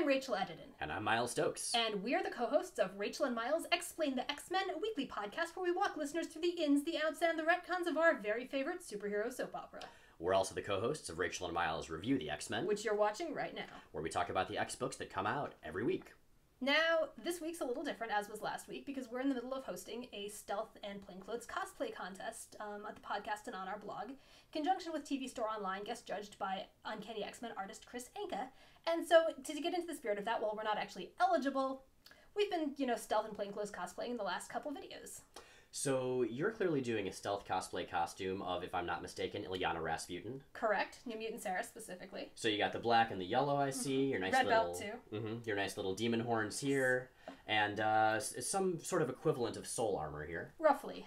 Rachel Edidin. And I'm Miles Stokes. And we're the co-hosts of Rachel and Miles Explain the X-Men, a weekly podcast where we walk listeners through the ins, the outs, and the retcons of our very favorite superhero soap opera. We're also the co-hosts of Rachel and Miles Review the X-Men, which you're watching right now, where we talk about the X-books that come out every week. Now, this week's a little different, as was last week, because we're in the middle of hosting a stealth and plainclothes cosplay contest at the podcast and on our blog, in conjunction with TV Store Online, guest judged by Uncanny X-Men artist Chris Anka. And so, to get into the spirit of that, while we're not actually eligible, we've been, stealth and plainclothes cosplaying in the last couple videos. So, you're clearly doing a stealth cosplay costume of, if I'm not mistaken, Illyana Rasputin. Correct. New Mutant Sarah, specifically. So you got the black and the yellow, I see. Your nice Red little... belt, too. Your nice little demon horns here. And some sort of equivalent of soul armor here. Roughly.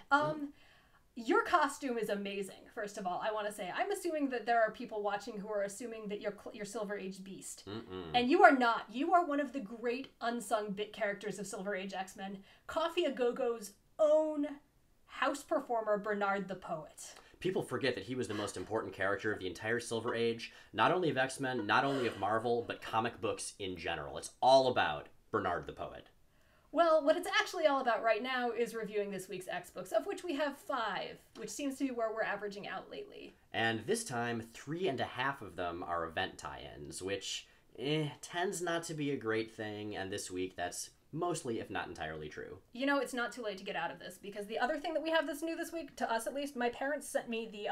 Your costume is amazing, first of all, I want to say. I'm assuming that there are people watching who are assuming that you're Silver Age Beast. And you are not. You are one of the great unsung bit characters of Silver Age X-Men. Coffee A Go-Go's own house performer, Bernard the Poet. People forget that he was the most important character of the entire Silver Age, not only of X-Men, not only of Marvel, but comic books in general. It's all about Bernard the Poet. Well, what it's actually all about right now is reviewing this week's X-books, of which we have 5, which seems to be where we're averaging out lately. And this time, 3.5 of them are event tie-ins, which tends not to be a great thing, and this week that's mostly, if not entirely, true. It's not too late to get out of this, because the other thing that we have that's new this week, to us at least, my parents sent me the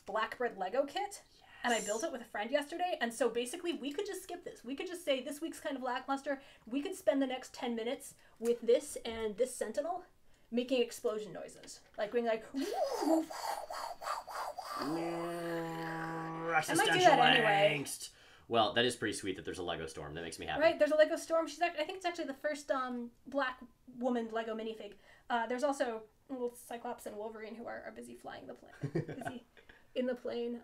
Blackbird Lego kit, yes. And I built it with a friend yesterday, and so basically we could just skip this. We could just say, this week's kind of lackluster. We could spend the next 10 minutes with this and this Sentinel making explosion noises. Like being like... I might do that anyway. Well, that is pretty sweet that there's a Lego Storm. That makes me happy. Right, there's a Lego Storm. I think it's actually the first black woman Lego minifig. There's also little Cyclops and Wolverine who are busy flying the plane. Busy in the plane.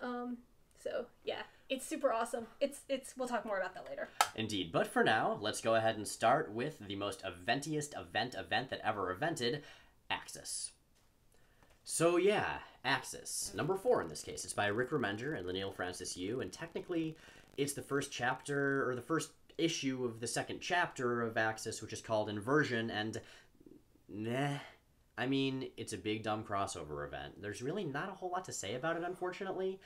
So, yeah, it's super awesome. We'll talk more about that later. Indeed. But for now, let's go ahead and start with the most eventiest event that ever evented, Axis. So, yeah, Axis. Number 4 in this case. It's by Rick Remender and Leinil Francis Yu, and technically... it's the first chapter, or the first issue of the second chapter of Axis, which is called Inversion, and I mean, it's a big, dumb crossover event. There's really not a whole lot to say about it, unfortunately.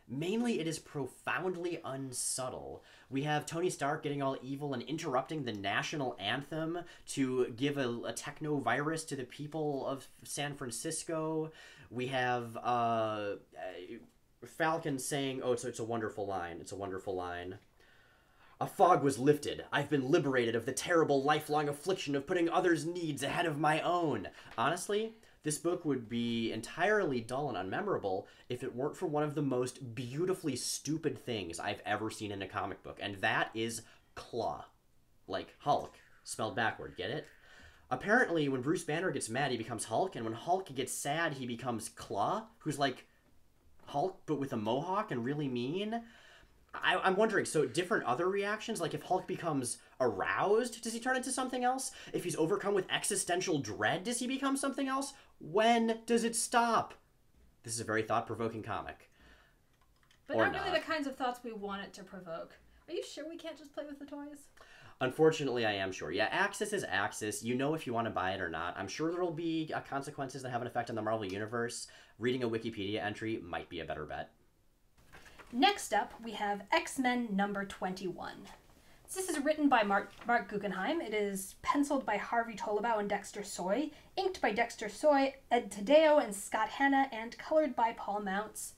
Mainly, it is profoundly unsubtle. We have Tony Stark getting all evil and interrupting the national anthem to give a techno-virus to the people of San Francisco. We have, Falcon saying, oh, it's a wonderful line. It's a wonderful line. A fog was lifted. I've been liberated of the terrible lifelong affliction of putting others' needs ahead of my own. Honestly, this book would be entirely dull and unmemorable if it weren't for one of the most beautifully stupid things I've ever seen in a comic book, and that is Claw. Like Hulk, spelled backward, get it? Apparently, when Bruce Banner gets mad, he becomes Hulk, and when Hulk gets sad, he becomes Claw, who's like Hulk, but with a mohawk and really mean. I'm wondering, so different other reactions? Like if Hulk becomes aroused, does he turn into something else? If he's overcome with existential dread, does he become something else? When does it stop? This is a very thought-provoking comic. But not really the kinds of thoughts we want it to provoke. Are you sure we can't just play with the toys? Unfortunately, I am sure. Yeah, Axis is Axis. You know if you want to buy it or not. I'm sure there will be consequences that have an effect on the Marvel Universe. Reading a Wikipedia entry might be a better bet. Next up, we have X-Men number 21. This is written by Mark Guggenheim. It is penciled by Harvey Tolibau and Dexter Soy, inked by Dexter Soy, Ed Tadeo, and Scott Hanna, and colored by Paul Mounts.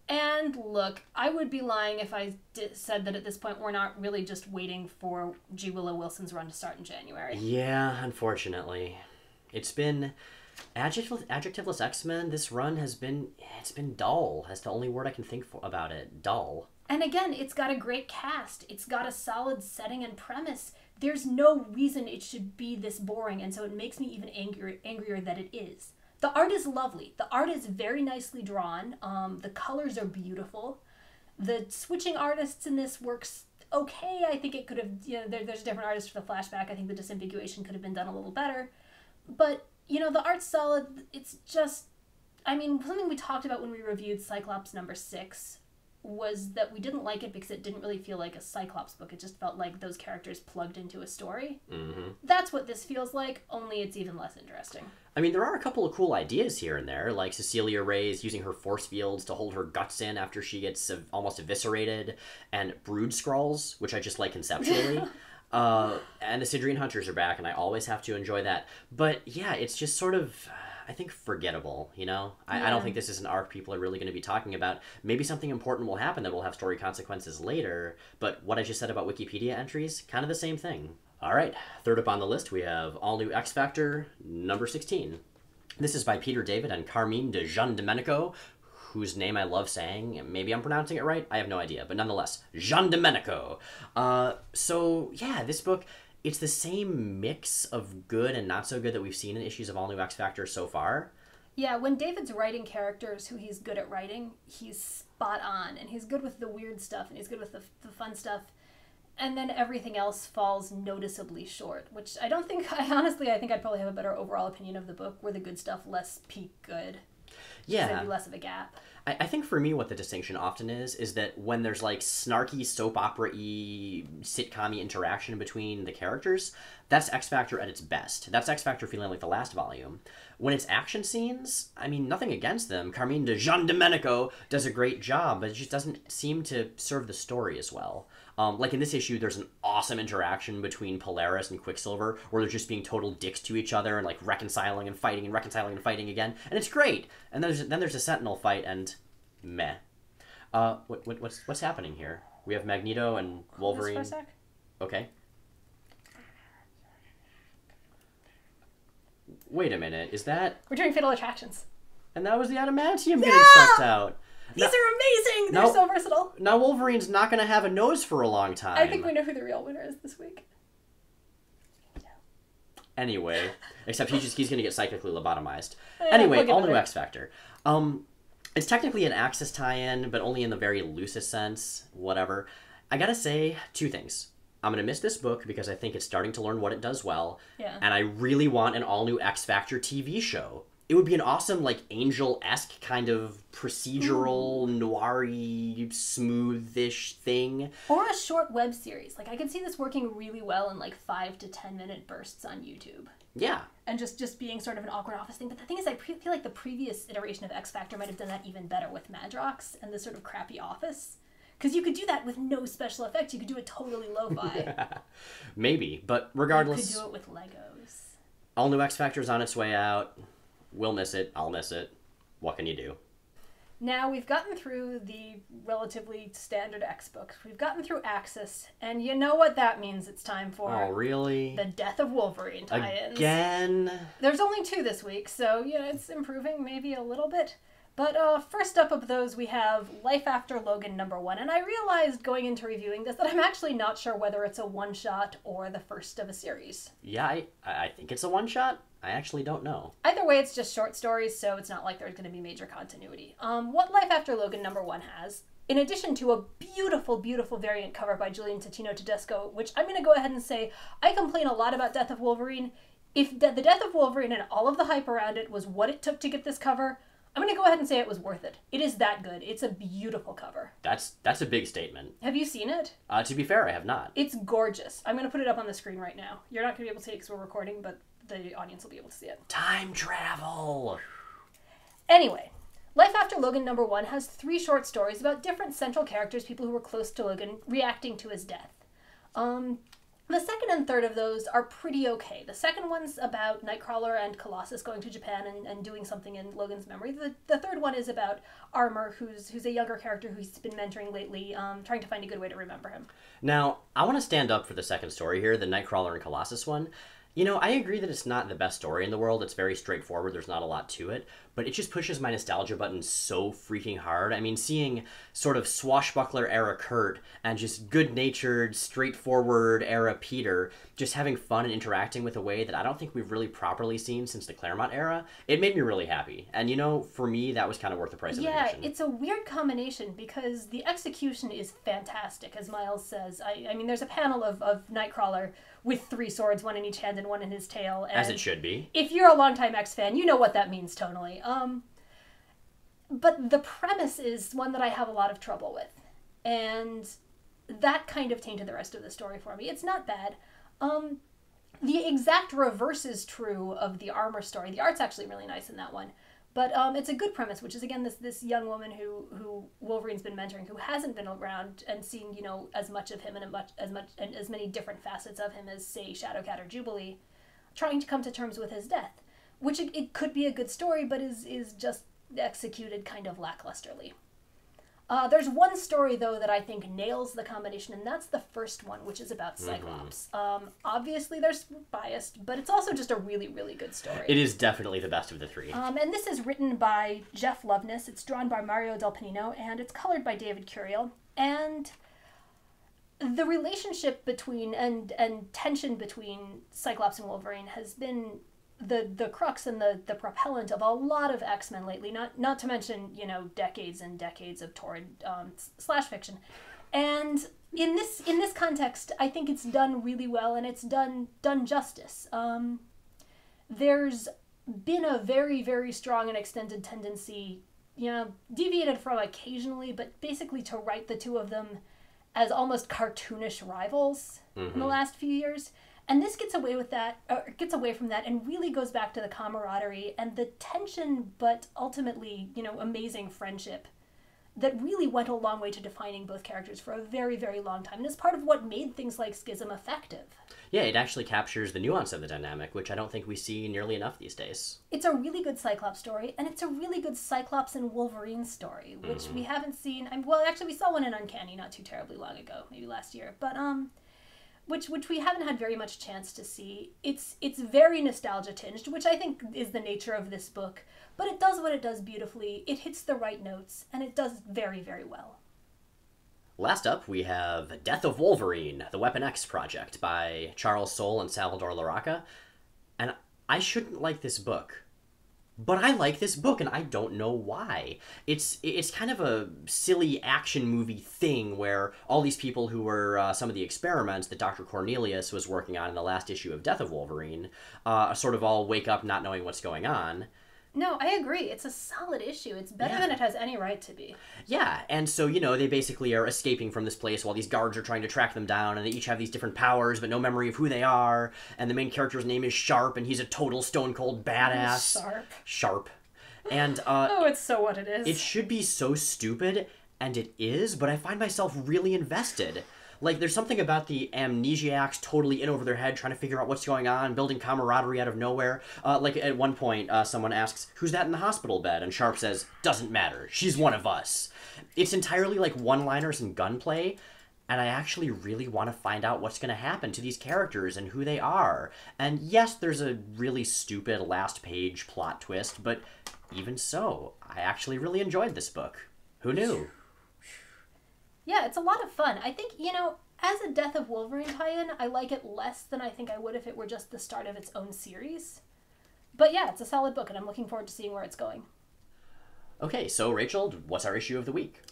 And look, I would be lying if I said that at this point we're not really just waiting for G. Willow Wilson's run to start in January. Yeah, unfortunately. It's been... Adjectiveless X-Men, this run has been... it's been dull. That's the only word I can think about it. Dull. And again, it's got a great cast. It's got a solid setting and premise. There's no reason it should be this boring, and so it makes me even angrier that it is. The art is lovely. The art is very nicely drawn. The colors are beautiful. The switching artists in this works okay. I think it could have, there's a different artist for the flashback. I think the disambiguation could have been done a little better. But, the art's solid. It's just, something we talked about when we reviewed Cyclops number 6 was that we didn't like it because it didn't really feel like a Cyclops book. It just felt like those characters plugged into a story. Mm-hmm. That's what this feels like, only it's even less interesting. I mean, there are a couple of cool ideas here and there, like Cecilia Reyes using her force fields to hold her guts in after she gets almost eviscerated, and brood scrolls, which I just like conceptually. And the Sidrian Hunters are back, and I always have to enjoy that. But yeah, it's just sort of, I think, forgettable, you know? I don't think this is an arc people are really going to be talking about. Maybe something important will happen that will have story consequences later, but what I just said about Wikipedia entries, kind of the same thing. All right, third up on the list, we have All New X Factor, number 16. This is by Peter David and Carmine de Jean Domenico, whose name I love saying. Maybe I'm pronouncing it right. I have no idea. But nonetheless, Jean Domenico. So, yeah, this book, it's the same mix of good and not so good that we've seen in issues of All New X Factor so far. Yeah, when David's writing characters who he's good at writing, he's spot on. And he's good with the weird stuff, and he's good with the fun stuff. And then everything else falls noticeably short, which I think I'd probably have a better overall opinion of the book, where the good stuff less peak good. Yeah. There'd be less of a gap. I think for me what the distinction often is that when there's like snarky soap opera-y sitcom-y interaction between the characters, that's X Factor at its best. That's X Factor feeling like the last volume. When it's action scenes, I mean, nothing against them. Carmine de Jean Domenico does a great job, but it just doesn't seem to serve the story as well. Like in this issue, there's an awesome interaction between Polaris and Quicksilver, where they're just being total dicks to each other and like reconciling and fighting and reconciling and fighting again, and it's great. And then there's a Sentinel fight, and meh. What's happening here? We have Magneto and Wolverine. Hold this for a sec. Okay. Wait a minute, is that... We're doing Fatal Attractions. And that was the adamantium getting sucked out. These are amazing! They're so versatile. Now Wolverine's not going to have a nose for a long time. I think we know who the real winner is this week. Anyway, except he's going to get psychically lobotomized. Anyway, All New X Factor. It's technically an Axis tie-in, but only in the very loosest sense. Whatever. I gotta say, two things. I'm going to miss this book because I think it's starting to learn what it does well. Yeah. And I really want an all-new X Factor TV show. It would be an awesome, like, Angel-esque kind of procedural, noir-y, smooth-ish thing. Or a short web series. Like, I could see this working really well in, like, 5 to 10-minute bursts on YouTube. Yeah. And just being sort of an awkward office thing. But the thing is, I feel like the previous iteration of X Factor might have done that even better with Madrox and this sort of crappy office. Because you could do that with no special effects. You could do it totally lo-fi. Maybe, but regardless... You could do it with Legos. All New X Factor's on its way out. We'll miss it. I'll miss it. What can you do? Now, we've gotten through the relatively standard X books. We've gotten through Axis, and you know what that means it's time for. Oh, really? The Death of Wolverine tie-ins. Again? There's only 2 this week, so, you know, it's improving maybe a little bit. But first up of those, we have Life After Logan #1. And I realized going into reviewing this that I'm actually not sure whether it's a one-shot or the first of a series. Yeah, I think it's a one-shot. I actually don't know. Either way, it's just short stories, so it's not like there's going to be major continuity. What Life After Logan #1 has, in addition to a beautiful, beautiful variant cover by Julian Totino Tedesco, which I'm going to go ahead and say, I complain a lot about Death of Wolverine. If the Death of Wolverine and all of the hype around it was what it took to get this cover, I'm going to go ahead and say it was worth it. It is that good. It's a beautiful cover. That's a big statement. Have you seen it? To be fair, I have not. It's gorgeous. I'm going to put it up on the screen right now. You're not going to be able to see it because we're recording, but the audience will be able to see it. Time travel! Anyway, Life After Logan #1 has 3 short stories about different central characters, people who were close to Logan, reacting to his death. The second and third of those are pretty okay. The second one's about Nightcrawler and Colossus going to Japan and doing something in Logan's memory. The third one is about Armor, who's a younger character who's been mentoring lately, trying to find a good way to remember him. Now, I want to stand up for the second story here, the Nightcrawler and Colossus one. You know, I agree that it's not the best story in the world. It's very straightforward. There's not a lot to it. But it just pushes my nostalgia button so freaking hard. I mean, seeing sort of swashbuckler-era Kurt and just good-natured, straightforward era Peter just having fun and interacting with a way that I don't think we've really properly seen since the Claremont era, it made me really happy. And, you know, for me, that was kind of worth the price of admission. Yeah, it's a weird combination because the execution is fantastic, as Miles says. I mean, there's a panel of Nightcrawler with 3 swords, one in each hand and one in his tail. And as it should be. If you're a longtime X fan, you know what that means tonally. But the premise is one that I have a lot of trouble with. And that kind of tainted the rest of the story for me. It's not bad. The exact reverse is true of the armor story. The art's actually really nice in that one. But it's a good premise, which is, again, this young woman who Wolverine's been mentoring, who hasn't been around and seen, you know, as much of him and as many different facets of him as, say, Shadowcat or Jubilee, trying to come to terms with his death. Which it could be a good story, but is just executed kind of lacklusterly. There's one story, though, that I think nails the combination, and that's the first one, which is about Cyclops. Obviously, there's biased, but it's also just a really, really good story. It is definitely the best of the three. And this is written by Jeff Loveness. It's drawn by Mario Del Pennino, and it's colored by David Curiel. And the relationship between and tension between Cyclops and Wolverine has been the crux and the propellant of a lot of X-Men lately, not to mention, you know, decades and decades of torrid slash fiction. And in this context, I think it's done really well, and it's done justice. There's been a very, very strong and extended tendency, you know, deviated from occasionally, but basically to write the two of them as almost cartoonish rivals in the last few years. And this gets away with that, or gets away from that, and really goes back to the camaraderie and the tension, but ultimately, you know, amazing friendship that really went a long way to defining both characters for a very, very long time. And it's part of what made things like Schism effective. Yeah, it actually captures the nuance of the dynamic, which I don't think we see nearly enough these days. It's a really good Cyclops story, and it's a really good Cyclops and Wolverine story, which we haven't seen. Well, actually, we saw one in Uncanny not too terribly long ago, maybe last year, but which we haven't had very much chance to see. It's very nostalgia tinged, which I think is the nature of this book, but it does what it does beautifully. It hits the right notes, and it does very, very well. Last up, we have Death of Wolverine, the Weapon X Project by Charles Soule and Salvador Larroca. And I shouldn't like this book, but I like this book, and I don't know why. It's kind of a silly action movie thing where all these people who were some of the experiments that Dr. Cornelius was working on in the last issue of Death of Wolverine sort of all wake up not knowing what's going on. No, I agree. It's a solid issue. It's better than it has any right to be. Yeah, and so, you know, they basically are escaping from this place while these guards are trying to track them down, and they each have these different powers, but no memory of who they are, and the main character's name is Sharp, and he's a total stone-cold badass. Sharp. And, oh, it's so what it is. It should be so stupid, and it is, but I find myself really invested. Like, there's something about the amnesiacs totally in over their head, trying to figure out what's going on, building camaraderie out of nowhere. Like, at one point, someone asks, "Who's that in the hospital bed?" And Sharp says, "Doesn't matter. She's one of us." It's entirely like one-liners and gunplay, and I actually really want to find out what's going to happen to these characters and who they are. And yes, there's a really stupid last-page plot twist, but even so, I actually really enjoyed this book. Who knew? Yeah, it's a lot of fun. I think, you know, as a Death of Wolverine tie-in, I like it less than I think I would if it were just the start of its own series. But yeah, it's a solid book, and I'm looking forward to seeing where it's going. Okay, so Rachel, what's our issue of the week?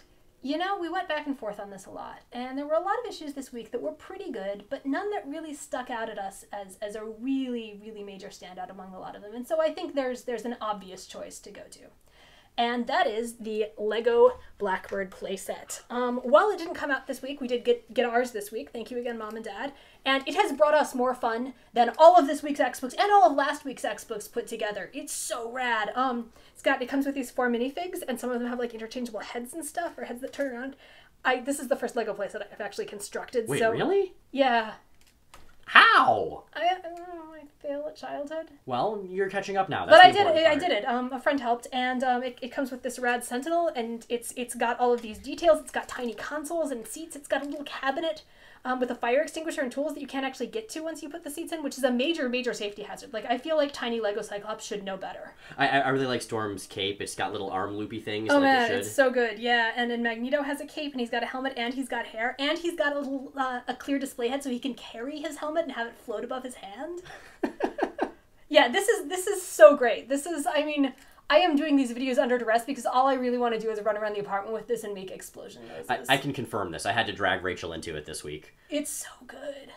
You know, we went back and forth on this a lot, and there were a lot of issues this week that were pretty good, but none that really stuck out at us as a really, really major standout among a lot of them. And so I think there's an obvious choice to go to. And that is the Lego Blackbird playset. While it didn't come out this week, we did get ours this week. Thank you again, Mom and Dad. And it has brought us more fun than all of this week's X-Books and all of last week's X-Books put together. It's so rad. It comes with these 4 minifigs, and some of them have like interchangeable heads and stuff, or heads that turn around. This is the first Lego playset I've actually constructed. Wait, really? Yeah. How? I fail at childhood. Well, you're catching up now. That's But I did it. A friend helped, and it comes with this rad Sentinel, and it's got all of these details. It's got tiny consoles and seats. It's got a little cabinet with a fire extinguisher and tools that you can't actually get to once you put the seats in, which is a major, major safety hazard. Like, I feel like tiny Lego Cyclops should know better. I really like Storm's cape. It's got little arm loopy things. Oh like man, it should. it's so good. Yeah, and then Magneto has a cape, and he's got a helmet, and he's got hair, and he's got a little a clear display head so he can carry his helmet and have it float above his hand. Yeah, this is so great. I am doing these videos under duress because all I really want to do is run around the apartment with this and make explosion noises. I can confirm this. I had to drag Rachel into it this week. It's so good.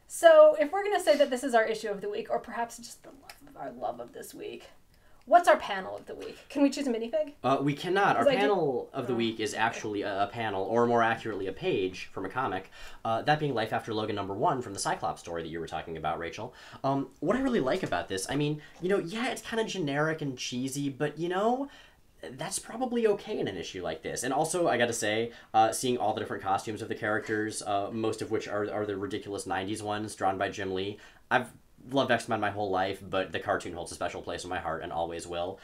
So, if we're going to say that this is our issue of the week, or perhaps just our love of this week, What's our panel of the week? Can we choose a minifig? We cannot. Our panel of the week is actually a panel, or more accurately, a page from a comic. That being Life After Logan #1 from the Cyclops story that you were talking about, Rachel. What I really like about this, I mean, yeah, it's kind of generic and cheesy, but, that's probably okay in an issue like this. And also, I gotta say, seeing all the different costumes of the characters, most of which are the ridiculous 90s ones drawn by Jim Lee. I've loved X-Men my whole life, but the cartoon holds a special place in my heart and always will.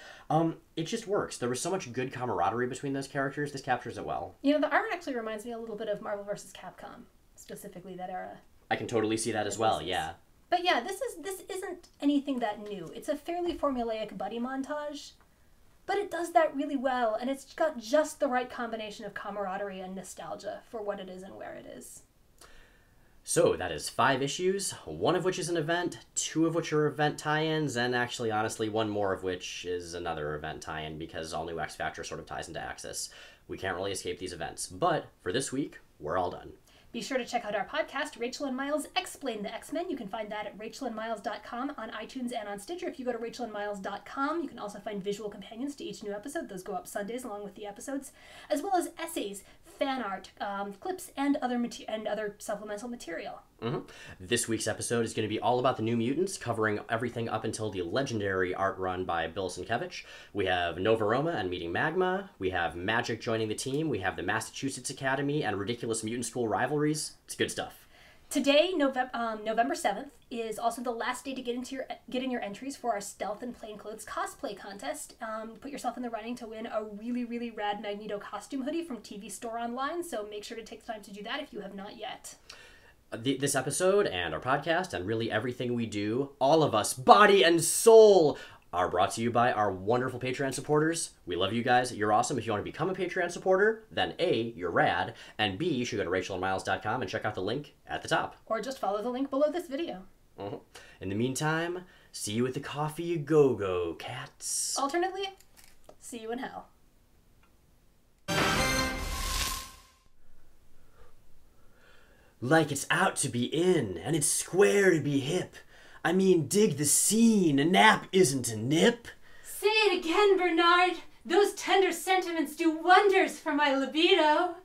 It just works. There was so much good camaraderie between those characters. This captures it well. The art actually reminds me a little bit of Marvel vs. Capcom, specifically that era. I can totally see that as well, yeah. But yeah, this isn't anything that new. It's a fairly formulaic buddy montage, but it does that really well, and it's got just the right combination of camaraderie and nostalgia for what it is and where it is. So that is 5 issues, 1 of which is an event, 2 of which are event tie-ins, and actually, honestly, 1 more of which is another event tie-in, because All New X Factor sort of ties into Axis. We can't really escape these events, but for this week, we're all done. Be sure to check out our podcast, Rachel and Miles Explain the X-Men. You can find that at rachelandmiles.com on iTunes and on Stitcher. If you go to rachelandmiles.com, you can also find visual companions to each new episode. Those go up Sundays along with the episodes, as well as essays, fan art, clips, and other supplemental material. This week's episode is going to be all about the New Mutants, covering everything up until the legendary art run by Bill Sienkiewicz. We have Nova Roma and Meeting Magma. We have Magic joining the team. We have the Massachusetts Academy and ridiculous mutant school rivalries. It's good stuff. Today, November 7th, is also the last day to get in your entries for our Stealth and Plainclothes cosplay contest. Put yourself in the running to win a really, really rad Magneto costume hoodie from TV Store Online, so make sure to take the time to do that if you have not yet. This episode and our podcast and really everything we do, all of us, body and soul, are brought to you by our wonderful Patreon supporters. We love you guys. You're awesome. If you want to become a Patreon supporter, then A, you're rad, and B, you should go to rachelandmiles.com and check out the link at the top. Or just follow the link below this video. In the meantime, see you at the coffee go-go, cats. Alternately, see you in hell. Like it's out to be in, and it's square to be hip. I mean, dig the scene, a nap isn't a nip. Say it again, Bernard. Those tender sentiments do wonders for my libido.